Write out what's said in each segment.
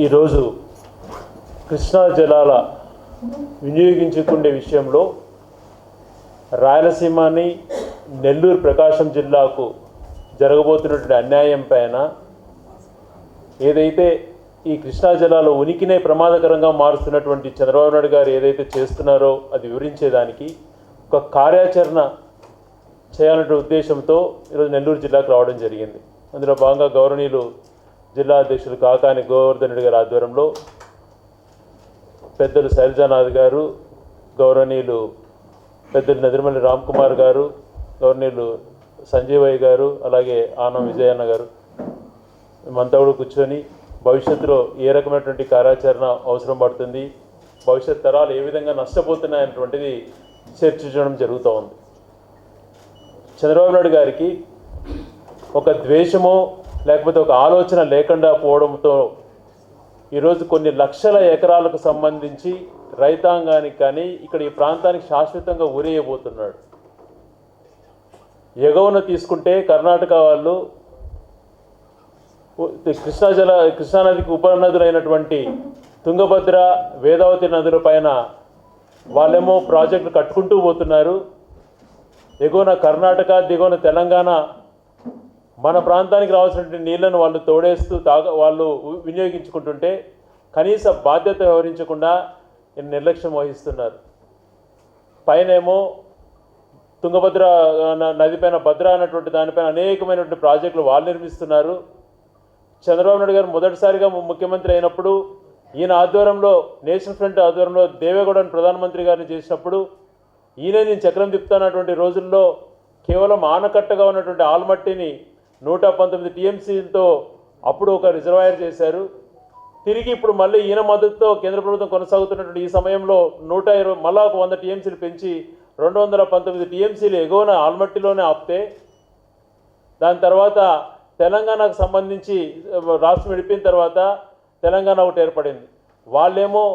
ఈరోజు కృష్ణా జలాల వినియోగించుకునే విషయంలో రాయలసీమని నెల్లూరు ప్రకాశం జిల్లాకు జరగబోతున్నటువంటి అన్యాయం పైన ఏదైతే ఈ కృష్ణా జలాల ఉనికినే ప్రమాదకరంగా మారుస్తున్నటువంటి చంద్రబాబు నాయుడు గారు ఏదైతే చేస్తున్నారో అది వివరించేదానికి ఒక కార్యాచరణ చేయాలనే ఉద్దేశంతో ఈరోజు నెల్లూరు జిల్లాకు రావడం జరిగింది. అందులో భాగంగా గౌరవనీయులు జిల్లా అధ్యక్షులు కాకాని గోవర్ధన్ రెడ్డి గారి ఆధ్వర్యంలో పెద్దలు శైలజానాథ్ గారు, గౌరవనీయులు పెద్దలు నదిరిమల్లి రామ్ కుమార్ గారు, గౌరవనీయులు సంజీవయ్య గారు, అలాగే ఆనం విజయన్న గారు మేమంతా కూడా కూర్చొని భవిష్యత్తులో ఏ రకమైనటువంటి కార్యాచరణ అవసరం పడుతుంది, భవిష్యత్ తరాలు ఏ విధంగా నష్టపోతున్నాయనేటువంటిది చర్చించడం జరుగుతూ ఉంది. చంద్రబాబు నాయుడు గారికి ఒక ద్వేషమో లేకపోతే ఒక ఆలోచన లేకుండా పోవడంతో ఈరోజు కొన్ని లక్షల ఎకరాలకు సంబంధించి రైతాంగానికి కానీ ఇక్కడ ఈ ప్రాంతానికి శాశ్వతంగా ఊరేయబోతున్నాడు. ఎగువన తీసుకుంటే కర్ణాటక వాళ్ళు కృష్ణానదికి ఉపనదులైనటువంటి తుంగభద్ర, వేదావతి నదుల పైన వాళ్ళేమో ప్రాజెక్టులు కట్టుకుంటూ పోతున్నారు. ఎగువన కర్ణాటక, దిగువన తెలంగాణ మన ప్రాంతానికి రావాల్సినటువంటి నీళ్లను వాళ్ళు తోడేస్తూ వాళ్ళు వినియోగించుకుంటుంటే కనీస బాధ్యత వ్యవహరించకుండా నిర్లక్ష్యం వహిస్తున్నారు. పైనేమో తుంగభద్ర నదిపైన భద్ర అన్నటువంటి దానిపైన అనేకమైనటువంటి ప్రాజెక్టులు వాళ్ళు నిర్మిస్తున్నారు. చంద్రబాబు నాయుడు గారు మొదటిసారిగా ముఖ్యమంత్రి అయినప్పుడు ఈయన ఆధ్వర్యంలో నేషనల్ ఫ్రంట్ ఆధ్వర్యంలో దేవేగౌడను ప్రధానమంత్రి గారిని చేసినప్పుడు ఈయన నేను చక్రం తిప్పుతున్నటువంటి రోజుల్లో కేవలం ఆనకట్టగా ఉన్నటువంటి ఆల్మట్టిని 119 టీఎంసీలతో అప్పుడు ఒక రిజర్వాయర్ చేశారు. తిరిగి ఇప్పుడు మళ్ళీ ఈయన మద్దతుతో కేంద్ర ప్రభుత్వం కొనసాగుతున్నటువంటి ఈ సమయంలో 120 మళ్ళా ఒక 100 టీఎంసీలు పెంచి 219 టీఎంసీలు ఎగువన ఆల్మట్టిలోనే ఆపితే దాని తర్వాత తెలంగాణకు సంబంధించి రాష్ట్రం విడిపిన తర్వాత తెలంగాణ ఒకటి ఏర్పడింది. వాళ్ళేమో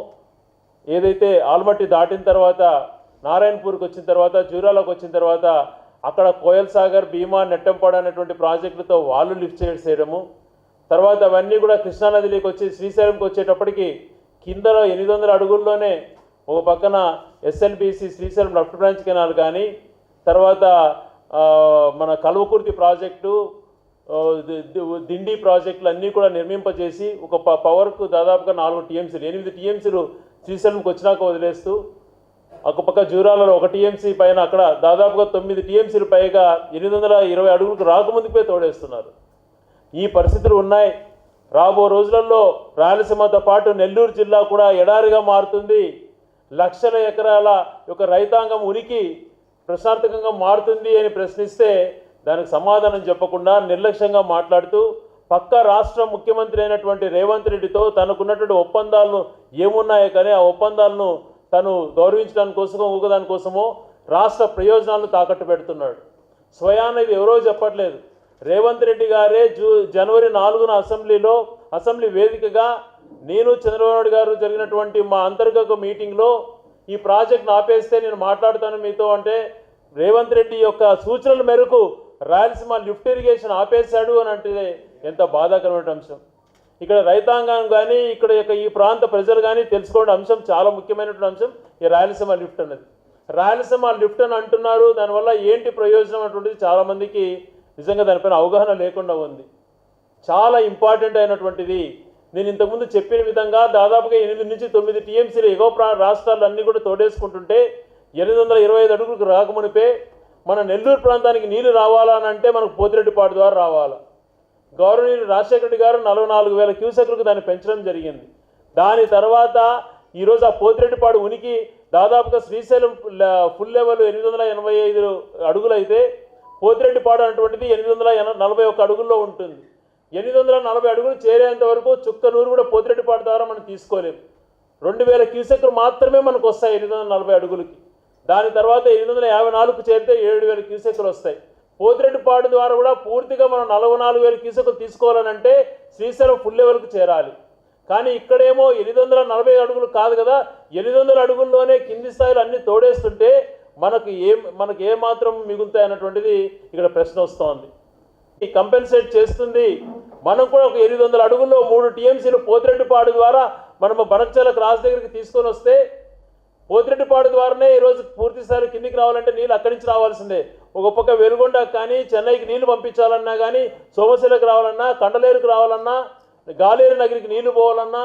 ఏదైతే ఆల్మట్టి దాటిన తర్వాత నారాయణపూర్కి వచ్చిన తర్వాత జూరాలకు వచ్చిన తర్వాత అక్కడ కోయల్ సాగర్, భీమా, నెట్టంపాడు అనేటువంటి ప్రాజెక్టులతో వాళ్ళు లిఫ్ట్ చేయడము, తర్వాత అవన్నీ కూడా కృష్ణానదిలోకి వచ్చి శ్రీశైలంకి వచ్చేటప్పటికి కిందలో 800 అడుగుల్లోనే ఒక పక్కన SLBC Srisailam left branch canal కానీ, తర్వాత మన కల్వకుర్తి ప్రాజెక్టు, దిండి ప్రాజెక్టులు అన్నీ కూడా నిర్మింపజేసి ఒక పవర్కు దాదాపుగా 4 టీఎంసీలు 8 టీఎంసీలు శ్రీశైలంకి వచ్చినాక వదిలేస్తూ ఒక పక్క జూరాలలో 1 టీఎంసీ పైన అక్కడ దాదాపుగా 9 టీఎంసీలు పైగా 820 అడుగులకు రాకముందుకే తోడేస్తున్నారు. ఈ పరిస్థితులు ఉన్నాయి. రాబో రోజులలో రాయలసీమతో పాటు నెల్లూరు జిల్లా కూడా ఎడారిగా మారుతుంది. లక్షల ఎకరాల యొక్క రైతాంగం ఉనికి ప్రశాంతకంగా మారుతుంది అని ప్రశ్నిస్తే దానికి సమాధానం చెప్పకుండా నిర్లక్ష్యంగా మాట్లాడుతూ పక్క రాష్ట్ర ముఖ్యమంత్రి అయినటువంటి రేవంత్ రెడ్డితో తనకున్నటువంటి ఒప్పందాలను ఏమున్నాయో కానీ ఆ ఒప్పందాలను తను గౌరవించడానికి కోసమో ఊగదానికోసమో రాష్ట్ర ప్రయోజనాలను తాకట్టు పెడుతున్నాడు. స్వయాన ఇది ఎవరో చెప్పట్లేదు. రేవంత్ రెడ్డి గారే జనవరి 4న అసెంబ్లీ వేదికగా నేను చంద్రబాబు నాయుడు గారు జరిగినటువంటి మా అంతర్గత మీటింగ్లో ఈ ప్రాజెక్ట్ను ఆపేస్తే నేను మాట్లాడుతాను మీతో అంటే రేవంత్ రెడ్డి యొక్క సూచనల మేరకు రాయలసీమ లిఫ్ట్ ఇరిగేషన్ ఆపేశాడు అని అంటే ఎంత బాధాకరమైన అంశం. ఇక్కడ రైతాంగం కానీ ఇక్కడ యొక్క ఈ ప్రాంత ప్రజలు కానీ తెలుసుకోవడం అంశం చాలా ముఖ్యమైనటువంటి అంశం ఈ రాయలసీమ లిఫ్ట్ అన్నది. రాయలసీమ లిఫ్ట్ అని అంటున్నారు, దానివల్ల ఏంటి ప్రయోజనం అటువంటిది చాలామందికి నిజంగా దానిపైన అవగాహన లేకుండా ఉంది. చాలా ఇంపార్టెంట్ అయినటువంటిది. నేను ఇంతకుముందు చెప్పిన విధంగా దాదాపుగా 8 నుంచి 9 టీఎంసీలు ఎగువ రాష్ట్రాలు అన్నీ కూడా తోడేసుకుంటుంటే 825 అడుగులకు రాకమునిపే మన నెల్లూరు ప్రాంతానికి నీళ్లు రావాలని అంటే మనకు పోతిరెడ్డిపాడు ద్వారా రావాలి. గౌరవనీయులు రాజశేఖర రెడ్డి గారు 44,000 క్యూసెక్లకు దాన్ని పెంచడం జరిగింది. దాని తర్వాత ఈరోజు ఆ పోతిరెడ్డిపాడు ఉనికి దాదాపుగా శ్రీశైలం ఫుల్ లెవెల్ 885 అడుగులు అయితే పోతిరెడ్డిపాడు అనేటువంటిది 841 అడుగుల్లో ఉంటుంది. 840 అడుగులు చేరేంత వరకు చుక్క నూరు కూడా పోతిరెడ్డిపాడు ద్వారా మనం తీసుకోలేము. 2000 క్యూసెక్లు మాత్రమే మనకు వస్తాయి 840 అడుగులకి. దాని తర్వాత 854కు చేరితే 7000 క్యూసెక్లు వస్తాయి. పోతిరెడ్డిపాడు ద్వారా కూడా పూర్తిగా మనం 44,000 క్యూసెక్లు తీసుకోవాలనంటే శ్రీశైలం ఫుల్ లెవెల్కి చేరాలి. కానీ ఇక్కడేమో 840 అడుగులు కాదు కదా, 800 అడుగుల్లోనే కింది స్థాయిలో అన్నీ తోడేస్తుంటే మనకు ఏ మాత్రం మిగులుతాయి అన్నటువంటిది ఇక్కడ ప్రశ్న వస్తోంది. కంపెన్సేట్ చేస్తుంది. మనం కూడా ఒక 800 అడుగుల్లో 3 టీఎంసీలు పోతిరెడ్డిపాడు ద్వారా మనము బనకచర్ల క్రాస్ దగ్గరికి తీసుకొని వస్తే పోతిరెడ్డిపాడు ద్వారానే ఈరోజు పూర్తిసారి కిందికి రావాలంటే నీళ్ళు అక్కడి నుంచి రావాల్సిందే. ఒక పక్క వెలుగొండకు కానీ చెన్నైకి నీళ్లు పంపించాలన్నా కానీ, సోమశిలకు రావాలన్నా, కండలేరుకు రావాలన్నా, గాలేరు నగరికి నీళ్లు పోవాలన్నా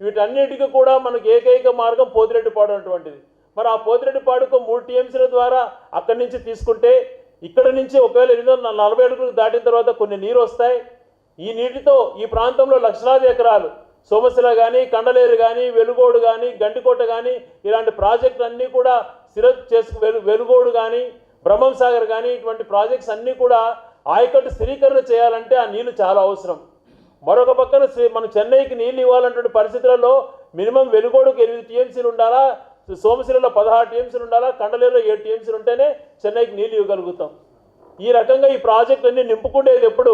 వీటన్నిటికీ కూడా మనకు ఏకైక మార్గం పోతిరెడ్డిపాడు అటువంటిది. మరి ఆ పోతిరెడ్డిపాడుకు 3 టీఎంసీల ద్వారా అక్కడి నుంచి తీసుకుంటే ఇక్కడ నుంచి ఒకవేళ 840 అడుగులు దాటిన తర్వాత కొన్ని నీరు వస్తాయి. ఈ నీటితో ఈ ప్రాంతంలో లక్షలాది ఎకరాలు సోమశిల కానీ, కండలేరు కానీ, వెలుగోడు కానీ, గండికోట కానీ ఇలాంటి ప్రాజెక్టులు అన్నీ కూడా వెలుగోడు కానీ, బ్రహ్మం సాగర్ కానీ ఇటువంటి ప్రాజెక్ట్స్ అన్నీ కూడా ఆయకట్టు స్థిరీకరణ చేయాలంటే ఆ నీళ్లు చాలా అవసరం. మరొక పక్కన మన చెన్నైకి నీళ్ళు ఇవ్వాలన్నటువంటి పరిస్థితులలో మినిమం వెలుగోడుకు 8 టీఎంసీలు ఉండాలా, సోమశిలలో 16 టీఎంసీలు ఉండాలా, కండలేరులో 7 టీఎంసీలు ఉంటేనే చెన్నైకి నీళ్ళు ఇవ్వగలుగుతాం. ఈ రకంగా ఈ ప్రాజెక్టులన్నీ నింపుకునేది ఎప్పుడు,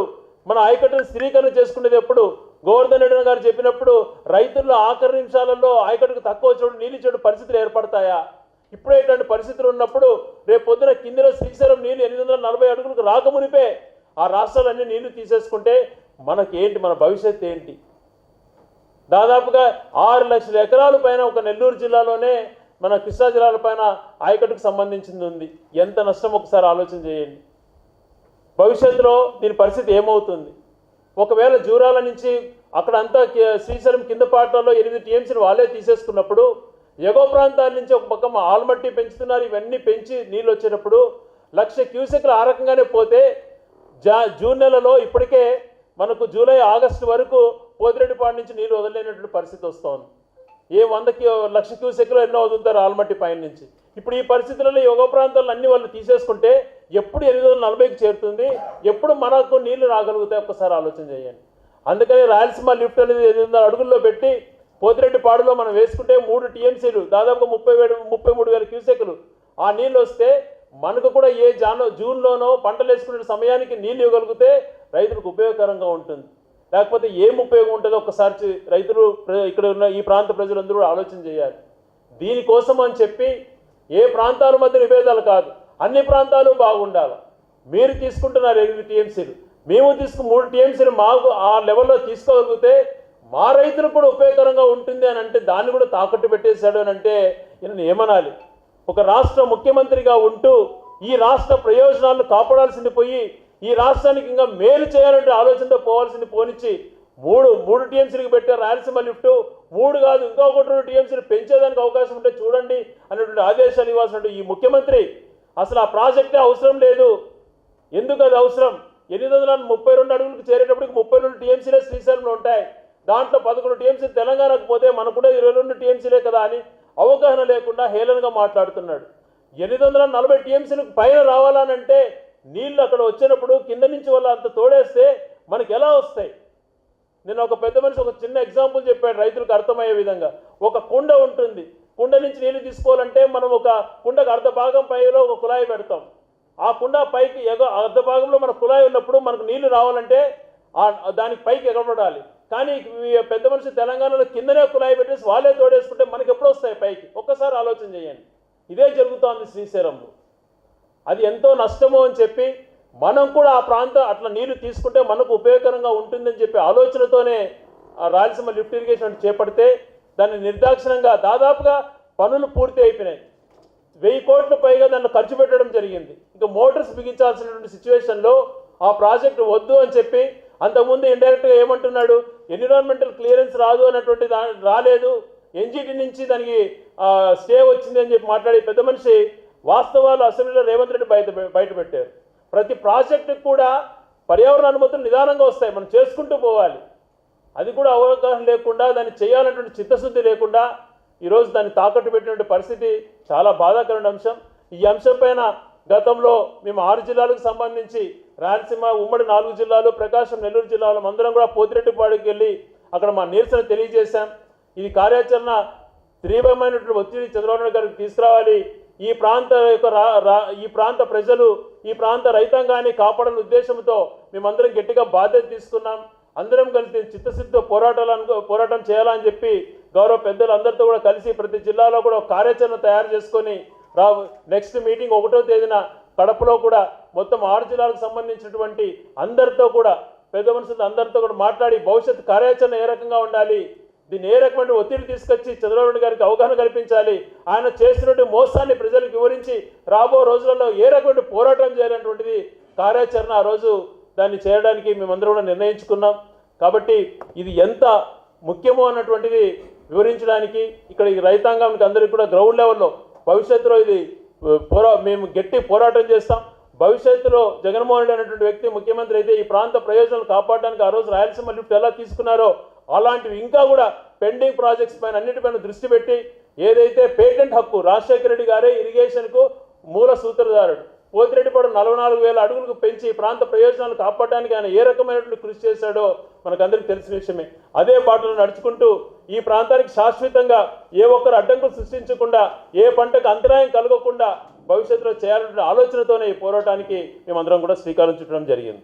మన ఆయకట్టును స్థిరీకరణ చేసుకునేది ఎప్పుడు? గోవర్ధన్ రెడ్డి గారు చెప్పినప్పుడు రైతుల్లో ఆఖరి నిమిషాలలో ఆయకట్టుకు తక్కువ వచ్చేప్పుడు నీళ్ళు ఇచ్చే పరిస్థితులు ఏర్పడతాయా? ఇప్పుడే ఇట్లాంటి పరిస్థితులు ఉన్నప్పుడు రేపు పొద్దున కిందిలో శ్రీశైలం నీళ్ళు 840 అడుగులకు రాకమునిపే ఆ రాష్ట్రాలన్నీ నీళ్లు తీసేసుకుంటే మనకేంటి, మన భవిష్యత్తు ఏంటి? దాదాపుగా 6 లక్షల ఎకరాల పైన ఒక నెల్లూరు జిల్లాలోనే మన కృష్ణా జిల్లాల పైన ఆయకట్టుకు సంబంధించింది ఉంది. ఎంత నష్టం ఒకసారి ఆలోచన చేయండి. భవిష్యత్తులో దీని పరిస్థితి ఏమవుతుంది? ఒకవేళ జూరాల నుంచి అక్కడంతా శ్రీశైలం కింద పాటల్లో 8 టీఎంసీలు వాళ్ళే తీసేసుకున్నప్పుడు ఎగువ ప్రాంతాల నుంచి ఒక పక్క ఆల్మట్టి పెంచుతున్నారు. ఇవన్నీ పెంచి నీళ్ళు వచ్చేటప్పుడు 1,00,000 క్యూసెక్లు ఆ రకంగానే పోతే జూన్ నెలలో ఇప్పటికే మనకు జూలై ఆగస్టు వరకు పోతిరెడ్డిపాడు నుంచి నీళ్ళు వదలలేనటువంటి పరిస్థితి వస్తుంది. 1,00,000 క్యూసెక్లు ఎన్నో వదులుతారు ఆల్మట్టి పైన నుంచి. ఇప్పుడు ఈ పరిస్థితులలో ఎగువ ప్రాంతాలను అన్ని వాళ్ళు తీసేసుకుంటే ఎప్పుడు 840కి చేరుతుంది? ఎప్పుడు మనకు నీళ్లు రాగలుగుతాయి? ఒక్కసారి ఆలోచన చేయండి. అందుకని రాయలసీమ లిఫ్ట్ అనేది 800 అడుగుల్లో పెట్టి పోతిరెడ్డిపాడులో మనం వేసుకుంటే 3 టీఎంసీలు దాదాపు 33,000 క్యూసెక్లు ఆ నీళ్ళు వస్తే మనకు కూడా జూన్లోనో పంటలు వేసుకునే సమయానికి నీళ్ళు ఇవ్వగలిగితే రైతులకు ఉపయోగకరంగా ఉంటుంది. లేకపోతే ఏం ఉపయోగం ఉంటుందో ఒక్కసారి రైతులు ఇక్కడ ఉన్న ఈ ప్రాంత ప్రజలందరూ కూడా ఆలోచన చేయాలి. దీనికోసం అని చెప్పి ఏ ప్రాంతాల మధ్య విభేదాలు కాదు, అన్ని ప్రాంతాలు బాగుండాలి. మీరు తీసుకుంటున్నారు 8 టీఎంసీలు, మేము 3 టీఎంసీలు మాకు ఆ లెవెల్లో తీసుకోగలిగితే మా రైతులకు కూడా ఉపయోగకరంగా ఉంటుంది అని అంటే దాన్ని కూడా తాకట్టు పెట్టేశాడు అని అంటే ఈయన ఏమనాలి? ఒక రాష్ట్ర ముఖ్యమంత్రిగా ఉంటూ ఈ రాష్ట్ర ప్రయోజనాలను కాపాడాల్సింది పోయి ఈ రాష్ట్రానికి ఇంకా మేలు చేయాలంటే ఆలోచనతో పోవాల్సింది పోనిచ్చి 3 టీఎంసీలకు పెట్టారు రాయలసీమ లిఫ్ట్. 3 కాదు ఇంకొకటి 2 టీఎంసీలు పెంచేదానికి అవకాశం ఉంటే చూడండి అనేటువంటి ఆదేశాలు ఇవ్వాల్సిన ఈ ముఖ్యమంత్రి అసలు ఆ ప్రాజెక్టే అవసరం లేదు. ఎందుకు అది అవసరం? 832 అడుగులకు చేరేటప్పటికి 32 టీఎంసీలే శ్రీశైలంలో ఉంటాయి. దాంట్లో 11 టీఎంసీలు తెలంగాణకు పోతే మనకుండా 22 టీఎంసీలే కదా అని అవగాహన లేకుండా హేళనగా మాట్లాడుతున్నాడు. 840 టీఎంసీలకు పైన రావాలనంటే నీళ్ళు అక్కడ వచ్చినప్పుడు కింద నుంచి వాళ్ళు అంత తోడేస్తే మనకి ఎలా వస్తాయి? నేను ఒక పెద్ద మనిషి ఒక చిన్న ఎగ్జాంపుల్ చెప్పాడు రైతులకు అర్థమయ్యే విధంగా. ఒక కుండ ఉంటుంది, కుండ నుంచి నీళ్ళు తీసుకోవాలంటే మనం ఒక కుండకు అర్ధ భాగం పైలో ఒక కుళాయి పెడతాం. ఆ కుండ పైకి అర్ధ భాగంలో మన కుళాయి ఉన్నప్పుడు మనకు నీళ్లు రావాలంటే దానికి పైకి ఎగబడాలి. కానీ పెద్ద మనిషి తెలంగాణలో కిందనే కుళాయి పెట్టేసి వాళ్ళే తోడేసుకుంటే మనకి ఎప్పుడు వస్తాయి పైకి? ఒక్కసారి ఆలోచన చేయండి. ఇదే జరుగుతోంది శ్రీశైలంలో. అది ఎంతో నష్టమో అని చెప్పి మనం కూడా ఆ ప్రాంతం అట్లా నీళ్లు తీసుకుంటే మనకు ఉపయోగకరంగా ఉంటుందని చెప్పి ఆలోచనతోనే రాయలసీమ లిఫ్ట్ ఇరిగేషన్ చేపడితే దాన్ని నిర్దాక్షిణంగా దాదాపుగా పనులు పూర్తి అయిపోయినాయి. 1000 కోట్ల పైగా దాన్ని ఖర్చు పెట్టడం జరిగింది. ఇంకా మోటార్స్ బిగించాల్సినటువంటి సిచ్యువేషన్లో ఆ ప్రాజెక్టు వద్దు అని చెప్పి అంతకుముందు ఇండైరెక్ట్గా ఏమంటున్నాడు, ఎన్విరాన్మెంటల్ క్లియరెన్స్ రాదు అన్నటువంటి రాలేదు, ఎన్జిటి నుంచి దానికి స్టే వచ్చింది అని చెప్పి మాట్లాడి పెద్ద మనిషి వాస్తవాలు అసెంబ్లీలో రేవంత్ రెడ్డి బయటపెట్టారు. ప్రతి ప్రాజెక్టుకు కూడా పర్యావరణ అనుమతులు నిదానంగా వస్తాయి, మనం చేసుకుంటూ పోవాలి. అది కూడా అవగాహన లేకుండా దాన్ని చేయాలన్నటువంటి చిత్తశుద్ధి లేకుండా ఈరోజు దాన్ని తాకట్టు పెట్టినటువంటి పరిస్థితి చాలా బాధాకరమైన అంశం. ఈ అంశం పైన గతంలో మేము 6 జిల్లాలకు సంబంధించి రాయలసీమ ఉమ్మడి 4 జిల్లాలు, ప్రకాశం, నెల్లూరు జిల్లాలో అందరం కూడా పోతిరెడ్డిపాడుకి వెళ్ళి అక్కడ మా నిరసన తెలియజేశాం. ఇది కార్యాచరణ తీవ్రమైనటువంటి ఒత్తిడి చంద్రబాబు నాయుడు గారికి తీసుకురావాలి. ఈ ప్రాంత ప్రజలు, ఈ ప్రాంత రైతాంగాన్ని కాపాడాలనే ఉద్దేశంతో మేమందరం గట్టిగా బాధ్యత తీసుకున్నాం. అందరం కలిసి చిత్తశుద్ధితో పోరాటం చేయాలని చెప్పి గౌరవ పెద్దలు అందరితో కూడా కలిసి ప్రతి జిల్లాలో కూడా కార్యాచరణ తయారు చేసుకొని నెక్స్ట్ మీటింగ్ 1వ తేదీన కడపలో కూడా మొత్తం 6 జిల్లాలకు సంబంధించినటువంటి అందరితో కూడా పెద్ద మనుషులతో అందరితో కూడా మాట్లాడి భవిష్యత్ కార్యాచరణ ఏ రకంగా ఉండాలి, దీన్ని ఏ రకమైన ఒత్తిడి తీసుకొచ్చి చంద్రబాబు నాయుడు గారికి అవగాహన కల్పించాలి, ఆయన చేసినటువంటి మోసాన్ని ప్రజలకు వివరించి రాబో రోజులలో ఏ రకమైన పోరాటం చేయాలనేటువంటిది కార్యాచరణ ఆ రోజు దాన్ని చేయడానికి మేమందరం కూడా నిర్ణయించుకున్నాం. కాబట్టి ఇది ఎంత ముఖ్యమో అన్నటువంటిది వివరించడానికి ఇక్కడ ఈ రైతాంగానికి అందరికీ కూడా గ్రౌండ్ లెవెల్లో భవిష్యత్తులో ఇది మేము గట్టి పోరాటం చేస్తాం. భవిష్యత్తులో జగన్మోహన్ రెడ్డి అనేటువంటి వ్యక్తి ముఖ్యమంత్రి అయితే ఈ ప్రాంత ప్రయోజనాలు కాపాడడానికి ఆ రోజు రాయలసీమ లిఫ్ట్ ఎలా తీసుకున్నారో అలాంటివి ఇంకా కూడా పెండింగ్ ప్రాజెక్ట్స్ పైన అన్నిటిపైన దృష్టి పెట్టి ఏదైతే పేటెంట్ హక్కు రాజశేఖర రెడ్డి గారే ఇరిగేషన్కు మూల సూత్రధారుడు, పోతిరెడ్డిపాడు 44,000 అడుగులకు పెంచి ప్రాంత ప్రయోజనాలు కాపాడడానికి ఆయన ఏ రకమైనటువంటి కృషి చేశాడో మనకందరికీ తెలిసిన విషయమే. అదే బాటలో నడుచుకుంటూ ఈ ప్రాంతానికి శాశ్వతంగా ఏ ఒక్కరు అడ్డంకులు సృష్టించకుండా ఏ పంటకు అంతరాయం కలగకుండా భవిష్యత్తులో చేయాలనే ఆలోచనతోనే ఈ పోరాటానికి మేమందరం కూడా శ్రీకారం చుట్టడం జరిగింది.